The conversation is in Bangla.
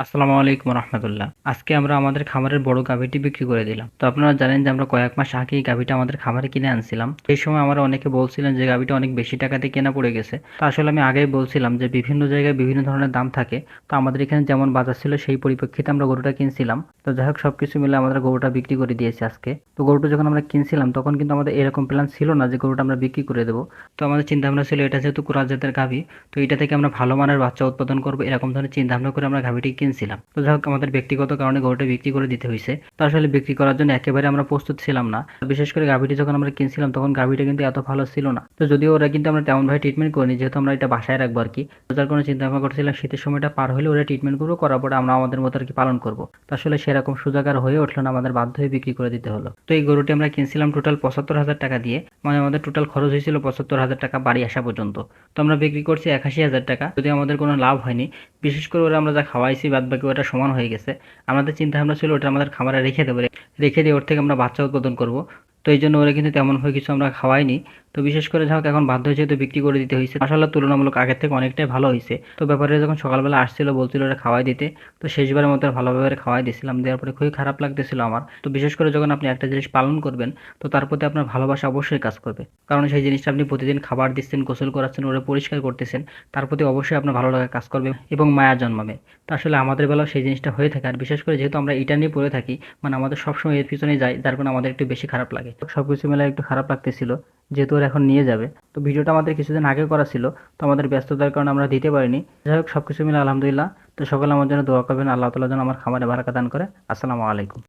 আসসালামু আলাইকুম রহমতুল্লাহ। আজকে আমরা আমাদের খামারের বড় গাভীটি বিক্রি করে দিলাম। তো আপনারা জানেন যে আমরা কয়েক মাস আগে এই গাভীটা আমাদের খামারে কিনে আনছিলাম। এই সময় আমরা অনেকে বলছিলেন যে গাভীটা অনেক বেশি টাকাতে কেনা পড়ে গেছে। তো আসলে আমি আগেই বলছিলাম যে বিভিন্ন জায়গায় বিভিন্ন ধরনের দাম থাকে। তো আমাদের এখানে যেমন বাজার ছিল সেই পরিপ্রেক্ষিতে আমরা গরুটা কিনছিলাম। তো যাই হোক সবকিছু মিলে আমরা গরুটা বিক্রি করে দিয়েছি আজকে। তো গরুটা যখন আমরা কিনছিলাম তখন কিন্তু আমাদের এরকম প্ল্যান ছিল না যে গরুটা আমরা বিক্রি করে দেবো। তো আমাদের চিন্তা ভাবনা ছিল এটা যেহেতু ক্রস জাতের গাভী, তো এটা থেকে আমরা ভালো মানের বাচ্চা উৎপাদন করবো এরকম ধরনের চিন্তা ভাবনা করে আমরা গাভীটি কিনছিলাম। তো যাই হোক আমাদের ব্যক্তিগত কারণে গরুটা বিক্রি করে দিতে হয়েছে। তো আসলে বিক্রি করার জন্য একেবারে আমরা প্রস্তুত ছিলাম না। বিশেষ করে গাভীটি যখন আমরা কিনছিলাম তখন গাভীটা কিন্তু এত ভালো ছিল না। তো যদিও ওরা কিন্তু আমরা তেমন ভাবে ট্রিটমেন্ট করিনি, যেহেতু আমরা এটা বাসায় রাখবো আর কি। তো যার কোনো চিন্তা ভাবনা করছিলাম শীতের সময়টা পার হলে ওরা ট্রিটমেন্ট করবো, করার পরে আমরা আমাদের মতো আর কি পালন করবো। তো আসলে সেরকম সুযোগ আর হয়ে উঠলো না, আমাদের বাধ্য হয়ে বিক্রি করে দিতে হলো। তো এই গরুটি আমরা কিনছিলাম টোটাল ৭৫,০০০ টাকা দিয়ে। মানে আমাদের টোটাল খরচ হয়েছিল ৭৫,০০০ টাকা বাড়ি আসা পর্যন্ত। তো আমরা বিক্রি করছি ৮১,০০০ টাকা, যদি আমাদের কোনো লাভ হয়নি। বিশেষ করে ওরা আমরা যা খাওয়াইছি বাদ বাকি ওটা সমান হয়ে গেছে। আমাদের চিন্তা ভাবনা ছিল ওটা আমাদের খামারে রেখে দেবো, রেখে দিয়ে ওর থেকে আমরা বাচ্চা উৎপাদন করব। তো এই জন্য ওরা কিন্তু তেমনভাবে কিছু আমরা খাওয়াইনি। তো বিশেষ করে যাই হোক এখন বাধ্য হয়েছে তো বিক্রি করে দিতে হয়েছে। মাশাআল্লাহ তুলনামূলক আগের থেকে অনেকটাই ভালো হয়েছে। তো ব্যাপারে যখন সকালবেলা আসছিল বলছিল ওরা খাওয়াই দিতে, তো শেষবারের মতো ভালোভাবে খাওয়াই দিয়েছিলাম। দেওয়ার পরে খুবই খারাপ লাগতেছিল আমার। তো বিশেষ করে যখন আপনি একটা জিনিস পালন করবেন, তো তার প্রতি আপনার ভালোবাসা অবশ্যই কাজ করবে। কারণ সেই জিনিসটা আপনি প্রতিদিন খাবার দিচ্ছেন, গোসল করাচ্ছেন, ওরা পরিষ্কার করতেছেন, তার প্রতি অবশ্যই আপনার ভালো লাগা কাজ করবে এবং মায়া জন্মাবে। তো আসলে আমাদের বেলাও সেই জিনিসটা হয়ে থাকে। আর বিশেষ করে যেহেতু আমরা এটা নিয়ে পড়ে থাকি, মানে আমাদের সবসময় এর পিছনে যাই, যার কারণে আমাদের একটু বেশি খারাপ লাগে। সবকিছু মিলে একটু খারাপ লাগতেছিল, যেহেতু ওরা এখন নিয়ে যাবে। তো ভিডিওটা আমাদের কিছুদিন আগে করা ছিল, তো আমাদের ব্যস্ততার কারণে আমরা দিতে পারিনি। যাই হোক সবকিছু মিলে আলহামদুলিল্লাহ। তো সকলে আমার জন্য দোয়া করবেন, আল্লাহ তাআলা যেন আমার খামারে বারাকা দান করে। আসসালামু আলাইকুম।